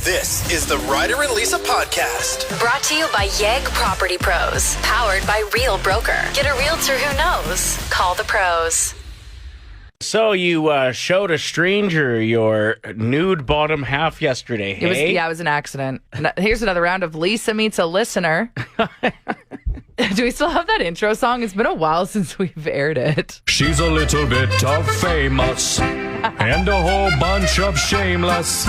This is the Ryder and Lisa podcast. Brought to you by Yegg Property Pros. Powered by Real Broker. Get a realtor who knows. Call the pros. So you showed a stranger your nude bottom half yesterday, hey? It was an accident. Here's another round of Lisa Meets a Listener. Do we still have that intro song? It's been a while since we've aired it. She's a little bit of famous and a whole bunch of shameless.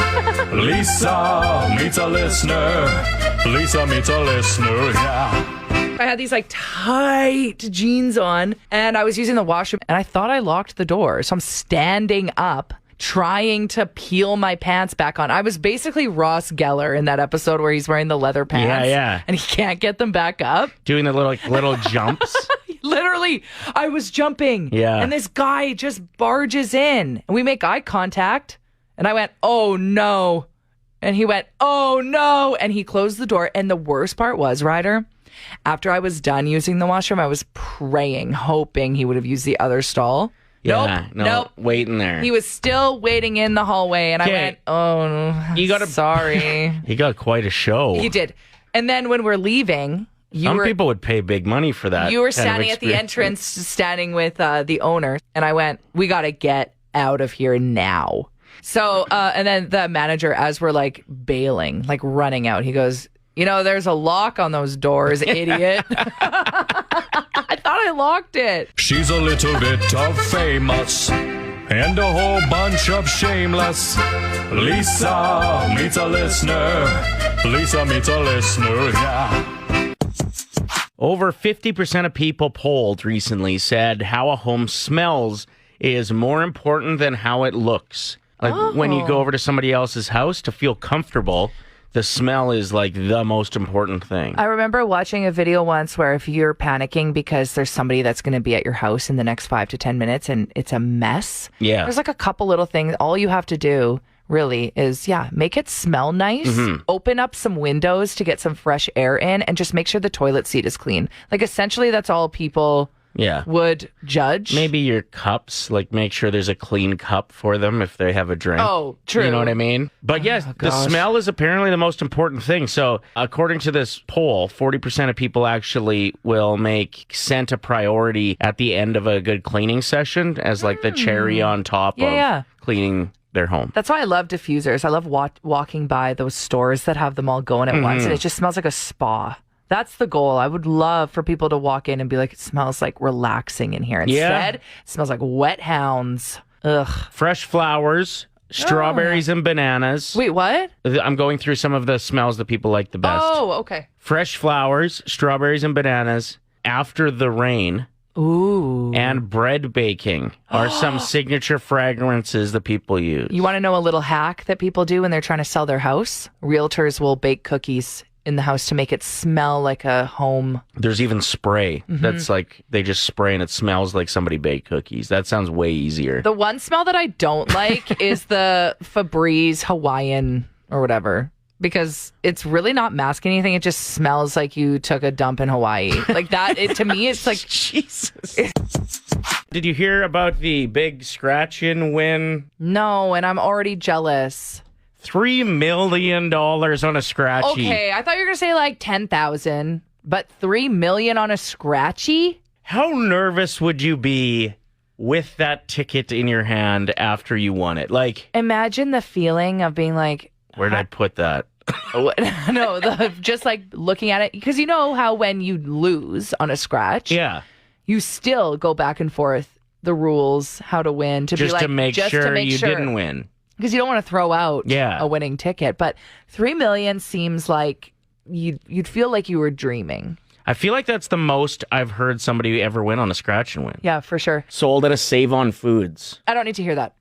Lisa meets a listener. Lisa meets a listener, yeah. I had these like tight jeans on and I was using the washroom and I thought I locked the door. So I'm standing up trying to peel my pants back on. I was basically Ross Geller in that episode where he's wearing the leather pants. Yeah. And he can't get them back up. Doing the little jumps. Literally, I was jumping. Yeah. And this guy just barges in and we make eye contact. And I went, oh no. And he went, oh no. And he closed the door. And the worst part was, Ryder, after I was done using the washroom, I was praying, hoping he would have used the other stall. Yeah, Nope. Waiting there. He was still waiting in the hallway, and I went, "Oh, sorry." He got quite a show. He did. And then when we're leaving, Some people would pay big money for that. You were standing at the entrance, standing with the owner, and I went, "We got to get out of here now." So, and then the manager, as we're like bailing, like running out, he goes, "You know, there's a lock on those doors, idiot." I thought I locked it. She's a little bit of famous and a whole bunch of shameless. Lisa meets a listener. Lisa meets a listener, yeah. Over 50% of people polled recently said how a home smells is more important than how it looks. Like when you go over to somebody else's house to feel comfortable, the smell is like the most important thing. I remember watching a video once where if you're panicking because there's somebody that's going to be at your house in the next 5 to 10 minutes and it's a mess. Yeah. There's like a couple little things. All you have to do really is, make it smell nice. Mm-hmm. Open up some windows to get some fresh air in and just make sure the toilet seat is clean. Like essentially that's all people would judge. Maybe your cups, like make sure there's a clean cup for them if they have a drink. Oh, true. You know what I mean? But yes, the smell is apparently the most important thing. So according to this poll, 40% of people actually will make scent a priority at the end of a good cleaning session as like the cherry on top of cleaning their home. That's why I love diffusers. I love walking by those stores that have them all going at once and it just smells like a spa. That's the goal. I would love for people to walk in and be like, it smells like relaxing in here. Instead, it smells like wet hounds. Ugh. Fresh flowers, strawberries and bananas. Wait, what? I'm going through some of the smells that people like the best. Oh, okay. Fresh flowers, strawberries and bananas, after the rain. Ooh. And bread baking are some signature fragrances that people use. You want to know a little hack that people do when they're trying to sell their house? Realtors will bake cookies in the house to make it smell like a home. There's even spray that's like they just spray and it smells like somebody baked cookies. That sounds way easier. The one smell that I don't like is the Febreze Hawaiian or whatever, because it's really not masking anything. It just smells like you took a dump in Hawaii. Like that, to me, it's like Jesus. Did you hear about the big scratch-in win? No, and I'm already jealous. $3 million on a scratchy. Okay, I thought you were going to say like 10,000, but $3 million on a scratchy? How nervous would you be with that ticket in your hand after you won it? Like, imagine the feeling of being like, where did I put that? No, just like looking at it, because you know how when you lose on a scratch, you still go back and forth the rules, how to win, to just be like, to make sure you didn't win. Because you don't want to throw out a winning ticket. But $3 million seems like you'd feel like you were dreaming. I feel like that's the most I've heard somebody ever win on a scratch and win. Yeah, for sure. Sold at a Save on Foods. I don't need to hear that.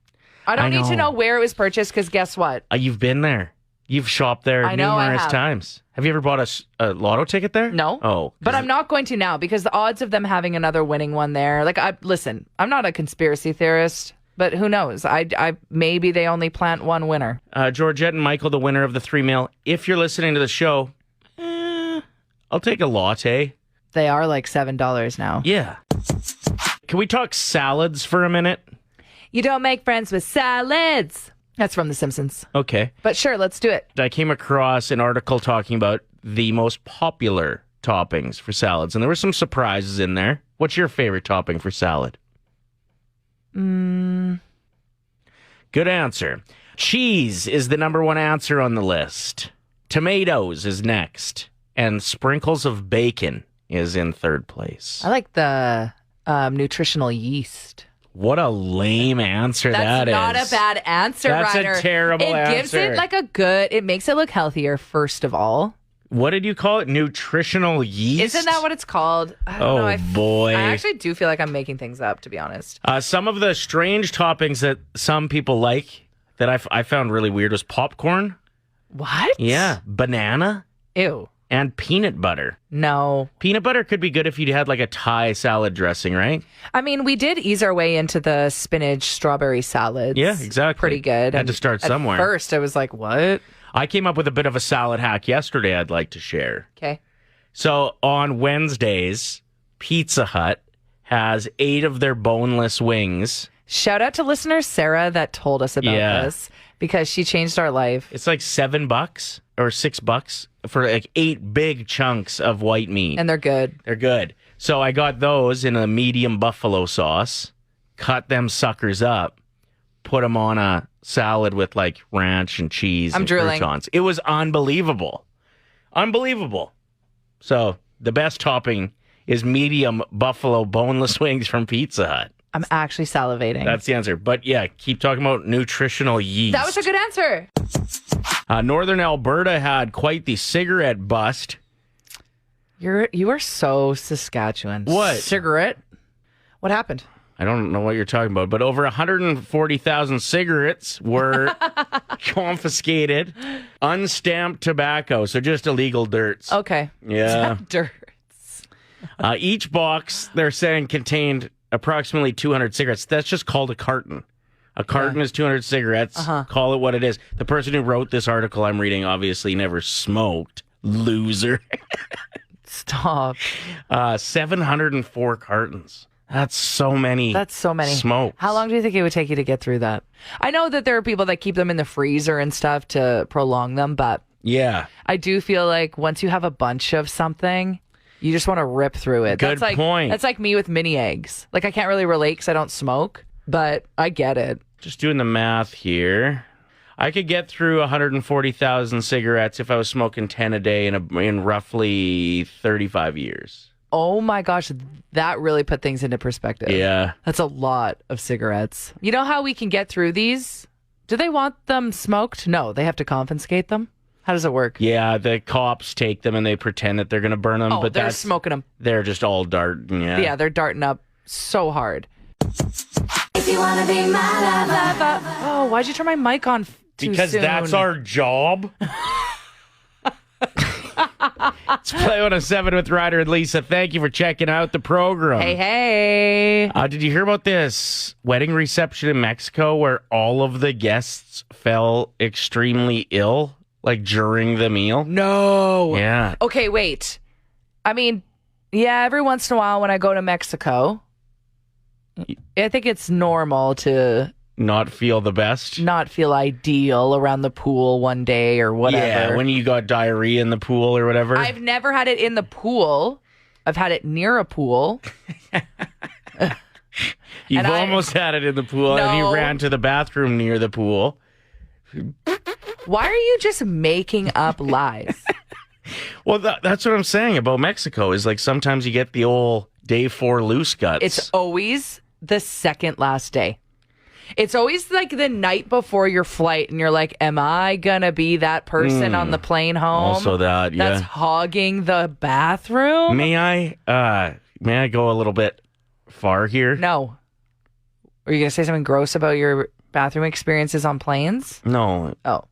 I don't need to know where it was purchased, because guess what? You've been there. You've shopped there numerous times. Have you ever bought a lotto ticket there? No. Oh. But I'm not going to now, because the odds of them having another winning one there, like, listen, I'm not a conspiracy theorist. But who knows? I maybe they only plant one winner. Georgette and Michael, the winner of the $3 million. If you're listening to the show, I'll take a latte. They are like $7 now. Yeah. Can we talk salads for a minute? You don't make friends with salads. That's from The Simpsons. Okay. But sure, let's do it. I came across an article talking about the most popular toppings for salads, and there were some surprises in there. What's your favorite topping for salad? Good answer. Cheese is the number one answer on the list. Tomatoes is next. And sprinkles of bacon is in third place. I like the nutritional yeast. What a lame answer that is. That's not a bad answer, That's Ryder. a terrible answer. It gives it like a good, it makes it look healthier, first of all. What did you call it? Nutritional yeast? Isn't that what it's called? I don't know. Boy. I actually do feel like I'm making things up, to be honest. Some of the strange toppings that some people like that I found really weird was popcorn. What? Yeah. Banana. Ew. And peanut butter. No. Peanut butter could be good if you had like a Thai salad dressing, right? I mean, we did ease our way into the spinach strawberry salads. Yeah, exactly. Pretty good. Had to start somewhere. At first, I was like, what? I came up with a bit of a salad hack yesterday I'd like to share. Okay. So on Wednesdays, Pizza Hut has 8 of their boneless wings. Shout out to listener Sarah that told us about this because she changed our life. It's like $7 or $6 for like 8 big chunks of white meat. And they're good. They're good. So I got those in a medium buffalo sauce, cut them suckers up, put them on a salad with like ranch and cheese and drooling. croutons. It was unbelievable. Unbelievable. So the best topping is medium buffalo boneless wings from Pizza Hut. I'm actually salivating. That's the answer. But yeah, keep talking about nutritional yeast. That was a good answer. Northern Alberta had quite the cigarette bust. You are so Saskatchewan. What? Cigarette? What happened? I don't know what you're talking about, but over 140,000 cigarettes were confiscated. Unstamped tobacco, so just illegal dirts. Okay. Yeah. Dirts. Each box, they're saying, contained approximately 200 cigarettes. That's just called a carton. A carton is 200 cigarettes. Call it what it is. The person who wrote this article I'm reading obviously never smoked. Loser. Stop. 704 cartons. That's so many. That's so many. Smokes. How long do you think it would take you to get through that? I know that there are people that keep them in the freezer and stuff to prolong them, but Yeah. I do feel like once you have a bunch of something, you just want to rip through it. Good point. That's like me with mini eggs. Like I can't really relate because I don't smoke, but I get it. Just doing the math here. I could get through 140,000 cigarettes if I was smoking 10 a day in roughly 35 years. Oh my gosh, that really put things into perspective. Yeah. That's a lot of cigarettes. You know how we can get through these? Do they want them smoked? No, they have to confiscate them. How does it work? Yeah, the cops take them and they pretend that they're going to burn them. Oh, but they're smoking them. They're just all darting. Yeah, they're darting up so hard. If you wanna be my lover. Oh, why'd you turn my mic on too Because soon? that's our job. It's Play 107 with Ryder and Lisa. Thank you for checking out the program. Hey. Did you hear about this wedding reception in Mexico where all of the guests fell extremely ill, like during the meal? No. Yeah. Okay, wait. I mean, yeah, every once in a while when I go to Mexico, I think it's normal to Not feel the best? not feel ideal around the pool one day or whatever. Yeah, when you got diarrhea in the pool or whatever. I've never had it in the pool. I've had it near a pool. You've and almost had it in the pool and you No. ran to the bathroom near the pool. Why are you just making up lies? Well, that's what I'm saying about Mexico is like sometimes you get the old day 4 loose guts. It's always the second last day. It's always like the night before your flight, and you're like, am I going to be that person on the plane home? Also that, yeah. That's hogging the bathroom? May I go a little bit far here? No. Are you going to say something gross about your bathroom experiences on planes? No. Oh,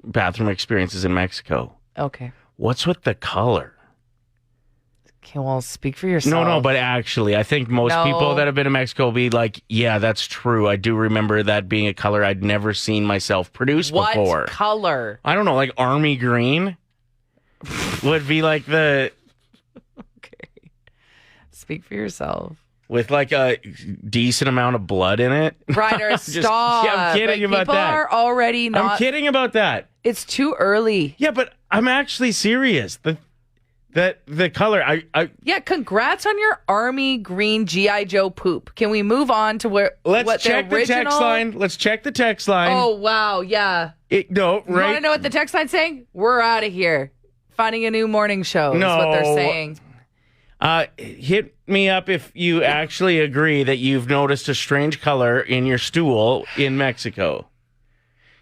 Bathroom experiences in Mexico. okay. What's with the color? Okay, well, speak for yourself. No, but actually, I think most No. people that have been to Mexico will be like, yeah, that's true. I do remember that being a color I'd never seen myself produce What before. color? I don't know, like army green would be like the... Okay. Speak for yourself. with like a decent amount of blood in it. Ryder, stop. Yeah, I'm kidding about People that. are already not. I'm kidding about that. It's too early. Yeah, but I'm actually serious. The color, Yeah, congrats on your army green G.I. Joe poop. Can we move on to let's check the text line. Let's check the text line. Oh, wow, yeah. No, You want right? to know what the text line's saying? We're out of here. Finding a new morning show is what they're saying. Hit me up if you actually agree that you've noticed a strange color in your stool in Mexico.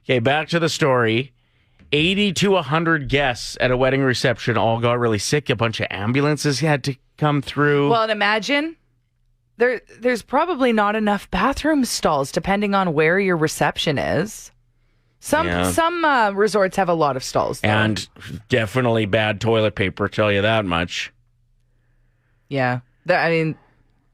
Okay, back to the story. 80 to 100 guests at a wedding reception all got really sick. A bunch of ambulances had to come through. Well, and imagine there's probably not enough bathroom stalls depending on where your reception is. Some resorts have a lot of stalls, though. And definitely bad toilet paper, tell you that much. Yeah.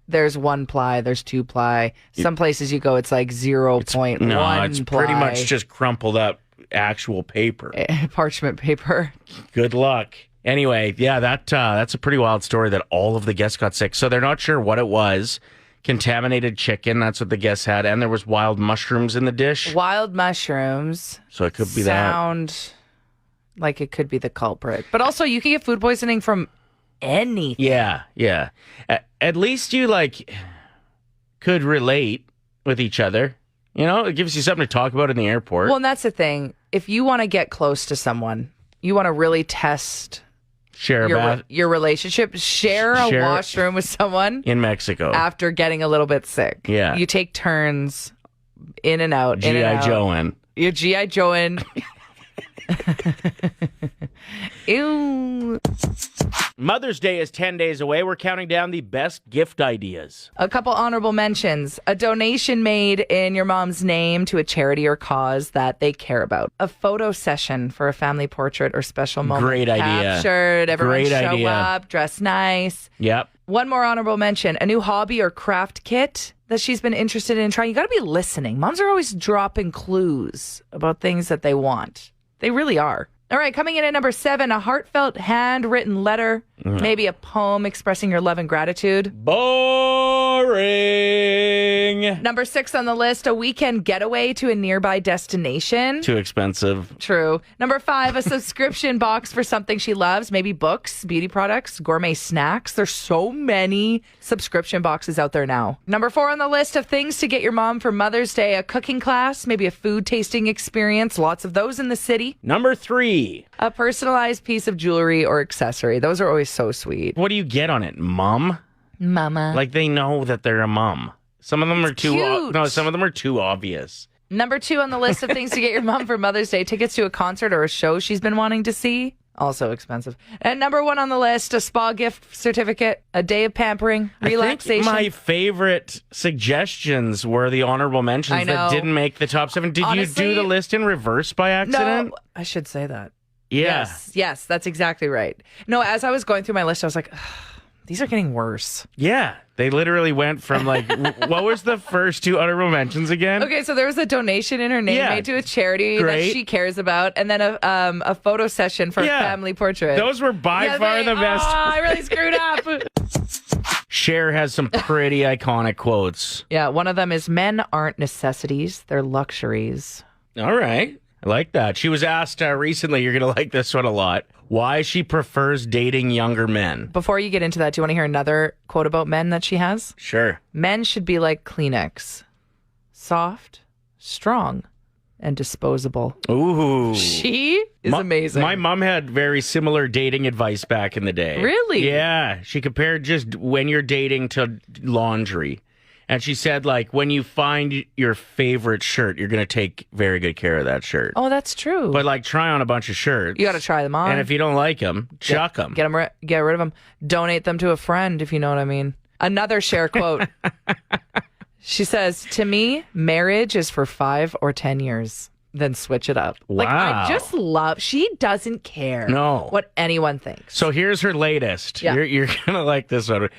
There's 1 ply, there's 2 ply. Some places you go, it's like 0.1 No, it's ply. pretty much just crumpled up actual paper. Parchment paper. Good luck. Anyway, yeah, that's a pretty wild story that all of the guests got sick. So they're not sure what it was. Contaminated chicken, that's what the guests had. And there was wild mushrooms in the dish. Wild mushrooms. So it could be that. Sound like it could be the culprit. But also, you can get food poisoning from anything. Yeah. At least you, could relate with each other. You know, it gives you something to talk about in the airport. Well, and that's the thing. If you want to get close to someone, you want to really test Share a bath your relationship, share a washroom with someone in Mexico after getting a little bit sick. Yeah. You take turns in and out. G.I. Joeing. You're G.I. Joeing. Ew. Mother's Day is 10 days away. We're counting down the best gift ideas. A couple honorable mentions. A donation made in your mom's name to a charity or cause that they care about. A photo session for a family portrait or special moment. Great idea. Captured. Everyone Great show idea. up, dress nice. Yep. One more honorable mention. A new hobby or craft kit that she's been interested in trying. You got to be listening. Moms are always dropping clues about things that they want. They really are. All right, coming in at number 7, a heartfelt handwritten letter, maybe a poem expressing your love and gratitude. Boring. Number 6 on the list, a weekend getaway to a nearby destination. Too expensive. True. Number 5, a subscription box for something she loves, maybe books, beauty products, gourmet snacks. There's so many subscription boxes out there now. Number 4 on the list of things to get your mom for Mother's Day, a cooking class, maybe a food tasting experience, lots of those in the city. Number 3. A personalized piece of jewelry or accessory. Those are always so sweet. What do you get on it? Mom? Mama. Like they know that they're a mom. Some of them are too cute. some of them are too obvious. Number 2 on the list of things to get your mom for Mother's Day, tickets to a concert or a show she's been wanting to see. Also expensive. And number 1 on the list, a spa gift certificate, a day of pampering, relaxation. I think my favorite suggestions were the honorable mentions that didn't make the top 7. Did Honestly, you do the list in reverse by accident? No, I should say that. Yeah. Yes, that's exactly right. No, as I was going through my list, I was like, these are getting worse. Yeah. They literally went from what was the first 2 honorable mentions again? Okay, so there was a donation in her name made to a charity that she cares about, and then a photo session for a family portrait. Those were by far the best. Oh, I really screwed up. Cher has some pretty iconic quotes. Yeah, one of them is, men aren't necessities, they're luxuries. All right. I like that. She was asked recently, you're going to like this one a lot, why she prefers dating younger men. Before you get into that, do you want to hear another quote about men that she has? Sure. Men should be like Kleenex. Soft, strong, and disposable. Ooh. She is amazing. My mom had very similar dating advice back in the day. Really? Yeah. She compared just when you're dating to laundry. And she said, when you find your favorite shirt, you're going to take very good care of that shirt. Oh, that's true. But, try on a bunch of shirts. You got to try them on. And if you don't like them, chuck them. Get rid of them. Donate them to a friend, if you know what I mean. Another Cher quote. She says, to me, marriage is for 5 or 10 years. Then switch it up. Wow. I just love, she doesn't care what anyone thinks. So here's her latest. Yeah. You're going to like this one.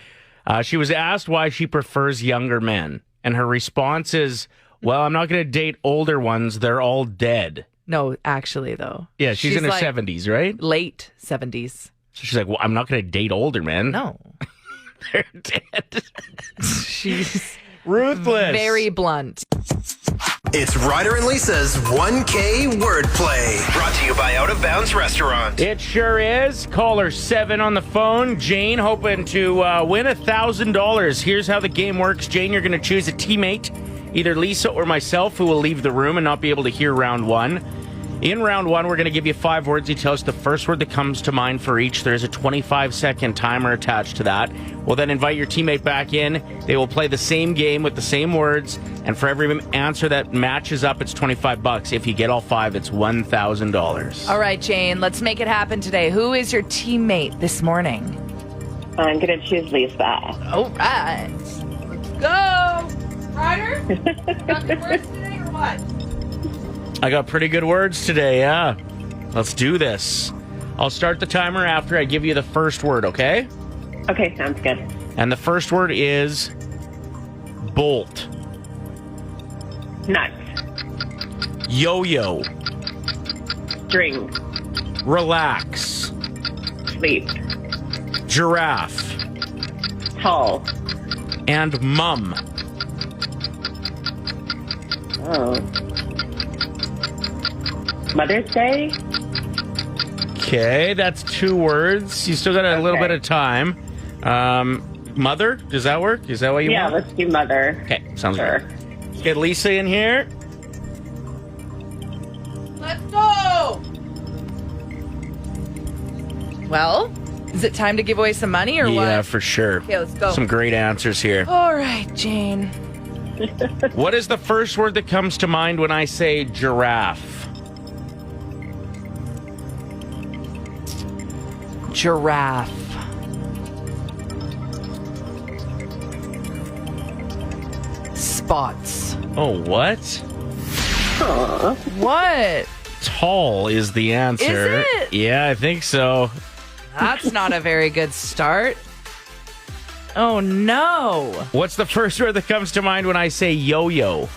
She was asked why she prefers younger men. And her response is, well, I'm not going to date older ones. They're all dead. No, actually, though. Yeah, she's in her 70s, right? Late 70s. So she's like, well, I'm not going to date older men. No. They're dead. She's Ruthless. very blunt. It's Ryder and Lisa's 1K wordplay. Brought to you by Out of Bounds Restaurant. It sure is. Caller 7 on the phone. Jane hoping to win $1,000. Here's how the game works. Jane, you're going to choose a teammate, either Lisa or myself, who will leave the room and not be able to hear round one. In round one, we're going to give you 5 words. You tell us the first word that comes to mind for each. There's a 25-second timer attached to that. We'll then invite your teammate back in. They will play the same game with the same words. And for every answer that matches up, it's $25. If you get all 5, it's $1,000. All right, Jane, let's make it happen today. Who is your teammate this morning? I'm going to choose Lisa. All right. Let's go. Ryder? Got good words today or what? I got pretty good words today, yeah. Let's do this. I'll start the timer after I give you the first word, okay? Okay, sounds good. And the first word is bolt. Nuts. Yo-yo. String. Relax. Sleep. Giraffe. Tall. And mum. Oh. Mother's Day? Okay, that's 2 words. You still got a little Okay. bit of time. Mother, does that work? Is that what you Yeah, want? let's do mother. Okay, sounds Sure. good. Let's get Lisa in here. Let's go. Well, is it time to give away some money or Yeah, what? for sure. Okay, let's go. Some great answers here. All right, Jane. What is the first word that comes to mind when I say giraffe? Giraffe. Spots. Oh, what? What? Tall is the answer. Is it? Yeah, I think so. That's not a very good start. Oh, no. What's the first word that comes to mind when I say yo-yo?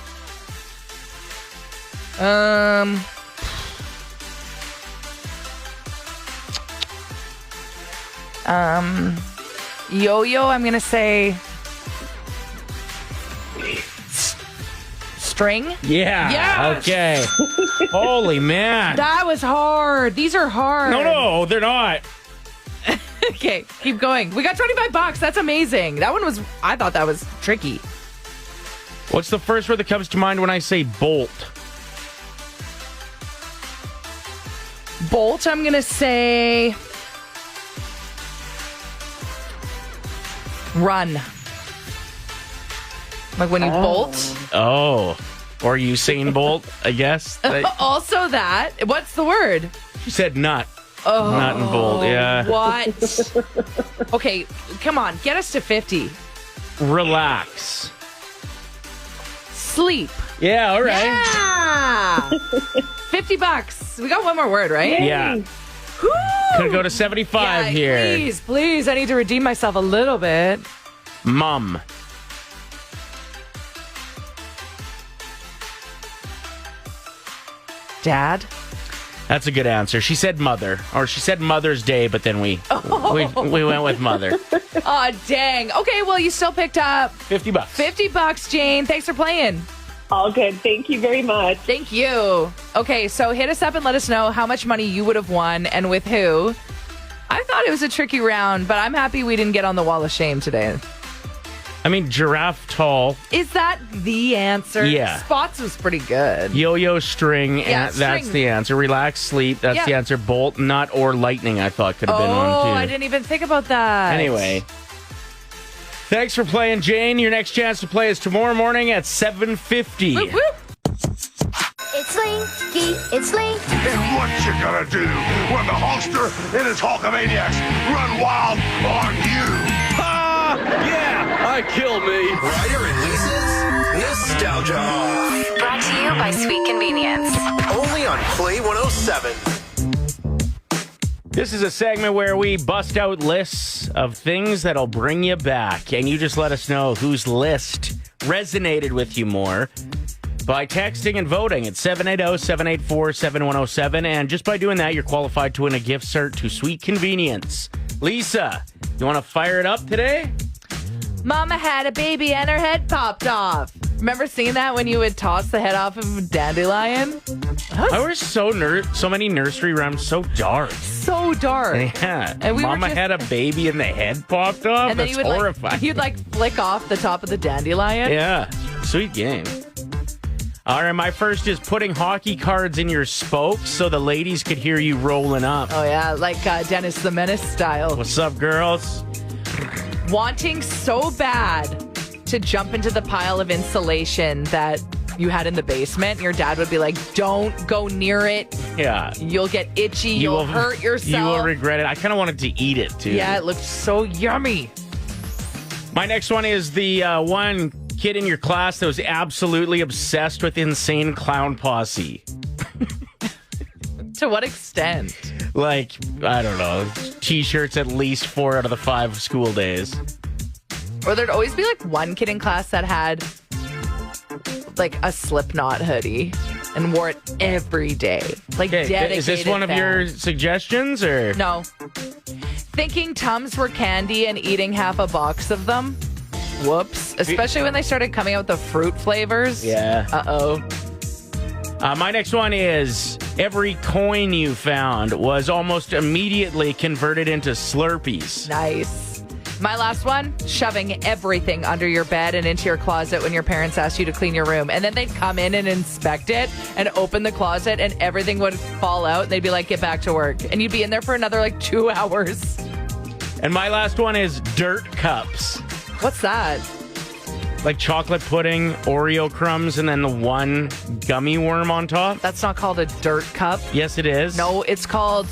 Yo-yo, I'm going to say string. Yeah. Yes! Okay. Holy man. That was hard. These are hard. No, they're not. Okay, keep going. We got $25. That's amazing. That one was, I thought that was tricky. What's the first word that comes to mind when I say bolt? Bolt, I'm going to say run. Like when you bolt. Oh. Or Usain Bolt, I guess. Also that. What's the word? She said nut. Oh. Nut and bolt, yeah. What? Okay, come on. Get us to 50. Relax. Sleep. Yeah, all right. Yeah. $50. We got one more word, right? Yeah. Woo! Could go to 75 Yeah, here. Please. I need to redeem myself a little bit. Mum. Dad. That's a good answer. She said mother, or she said Mother's Day, but then we went with mother. Oh, dang. Okay, well, you still picked up $50. $50, Jane. Thanks for playing. All good. Thank you very much. Thank you. Okay, so hit us up and let us know how much money you would have won and with who. I thought it was a tricky round, but I'm happy we didn't get on the wall of shame today. I mean, giraffe tall, Is that the answer? Yeah. Spots was pretty good. yo-yo string, Yeah, and that's string. the answer. Relax, sleep, that's Yeah. the answer. Bolt, nut, or lightning, I thought could have been one too. Oh, I didn't even think about that. Anyway, thanks for playing, Jane. Your next chance to play is tomorrow morning at 7:50. Whoop, whoop. It's Slinky, it's Slinky. And what you gonna do when the Hulkster and his Hulkamaniacs run wild on you? I kill me. Ryder and Lisa's Nostalgia Off. Brought to you by Sweet Convenience. Only on Play 107. This is a segment where we bust out lists of things that'll bring you back, and you just let us know whose list resonated with you more by texting and voting at 780-784-7107. And just by doing that, you're qualified to win a gift cert to Sweet Convenience. Lisa, you want to fire it up today? Mama had a baby and her head popped off. Remember seeing that when you would toss the head off of a dandelion? I was so many nursery rhymes, so dark. So dark. Yeah. And we Mama were had a baby and the head popped off? and then That's you would horrifying. you'd flick off the top of the dandelion. Yeah. Sweet game. All right, my first is putting hockey cards in your spokes so the ladies could hear you rolling up. Oh yeah, like Dennis the Menace style. What's up, girls? Wanting so bad to jump into the pile of insulation that you had in the basement. Your dad would be like, don't go near it. Yeah. You'll get itchy. You'll hurt yourself. You will regret it. I kind of wanted to eat it, too. Yeah, it looked so yummy. My next one is the one kid in your class that was absolutely obsessed with Insane Clown Posse. To what extent? Like, I don't know, T-shirts at least 4 out of the 5 school days. Or there'd always be one kid in class that had a Slipknot hoodie and wore it every day. Dedicated. Is this one of your suggestions or? No. Thinking Tums were candy and eating half a box of them. Whoops. Especially when they started coming out with the fruit flavors. Yeah. Uh-oh. My next one is every coin you found was almost immediately converted into Slurpees. Nice. My last one, shoving everything under your bed and into your closet when your parents asked you to clean your room. And then they'd come in and inspect it and open the closet and everything would fall out. And they'd be like, get back to work. And you'd be in there for another 2 hours. And my last one is dirt cups. What's that? Like chocolate pudding, Oreo crumbs, and then the one gummy worm on top. That's not called a dirt cup. Yes, it is. No, it's called...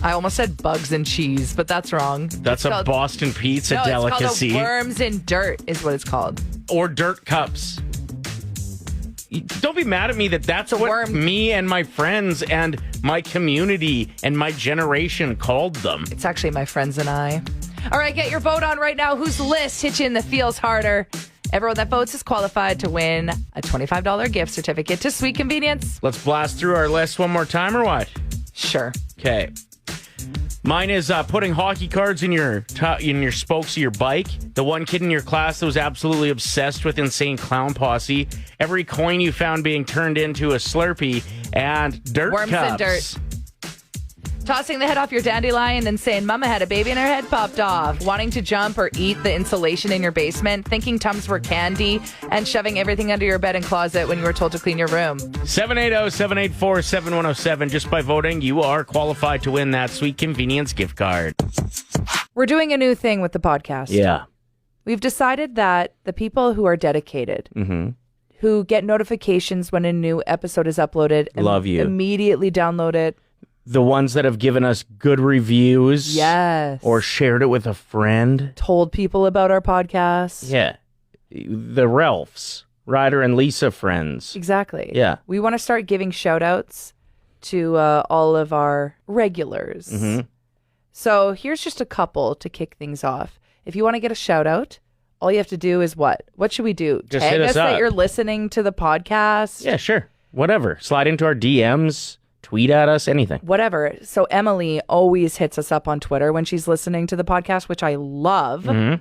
I almost said bugs and cheese, but that's wrong. That's a Boston pizza delicacy. It's called worms and dirt is what it's called. Or dirt cups. Don't be mad at me that's what worm. Me and my friends and my community and my generation called them. It's actually my friends and I. All right, get your vote on right now. Whose list hits you in the feels harder? Everyone that votes is qualified to win a $25 gift certificate to Sweet Convenience. Let's blast through our list one more time or what? Sure. Okay. Mine is putting hockey cards in your spokes of your bike. The one kid in your class that was absolutely obsessed with Insane Clown Posse. Every coin you found being turned into a Slurpee. And dirt worms cups. And dirt. Tossing the head off your dandelion and saying Mama had a baby and her head popped off. Wanting to jump or eat the insulation in your basement. Thinking Tums were candy. And shoving everything under your bed and closet when you were told to clean your room. 780-784-7107. Just by voting, you are qualified to win that Sweet Convenience gift card. We're doing a new thing with the podcast. Yeah. We've decided that the people who are dedicated, who get notifications when a new episode is uploaded, and love you, immediately download it. The ones that have given us good reviews. Yes. Or shared it with a friend. Told people about our podcast. Yeah. The Ralphs, Ryder and Lisa friends. Exactly. Yeah. We want to start giving shout outs to all of our regulars. Mm-hmm. So here's just a couple to kick things off. If you want to get a shout out, all you have to do is what? What should we do? Just Tag hit us us up. that you're listening to the podcast. Yeah, sure. Whatever. Slide into our DMs. Tweet at us, anything. Whatever. So Emily always hits us up on Twitter when she's listening to the podcast, which I love. Mm-hmm.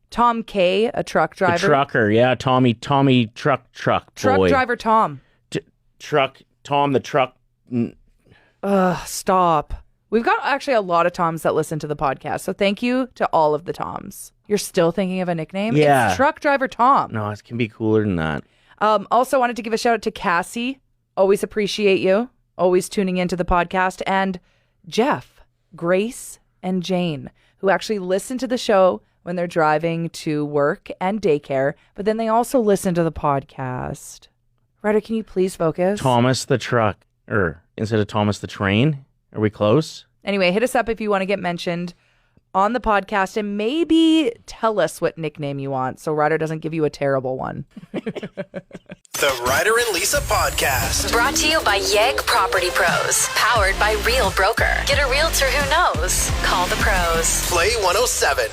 Tom K, a truck driver. The trucker, yeah. Tommy, truck boy. Truck driver Tom. Tom the truck. Stop. We've got actually a lot of Toms that listen to the podcast. So thank you to all of the Toms. You're still thinking of a nickname? Yeah. It's Truck Driver Tom. No, it can be cooler than that. Also wanted to give a shout out to Cassie. Always appreciate you. Always tuning into the podcast. And Jeff, Grace, and Jane, who actually listen to the show when they're driving to work and daycare, but then they also listen to the podcast. Ryder, can you please focus? Thomas the truck, or instead of Thomas the train. Are we close? Anyway, hit us up if you want to get mentioned on the podcast and maybe tell us what nickname you want so Ryder doesn't give you a terrible one. The Ryder and Lisa Podcast. Brought to you by Yegg Property Pros. Powered by Real Broker. Get a realtor who knows. Call the pros. Play 107.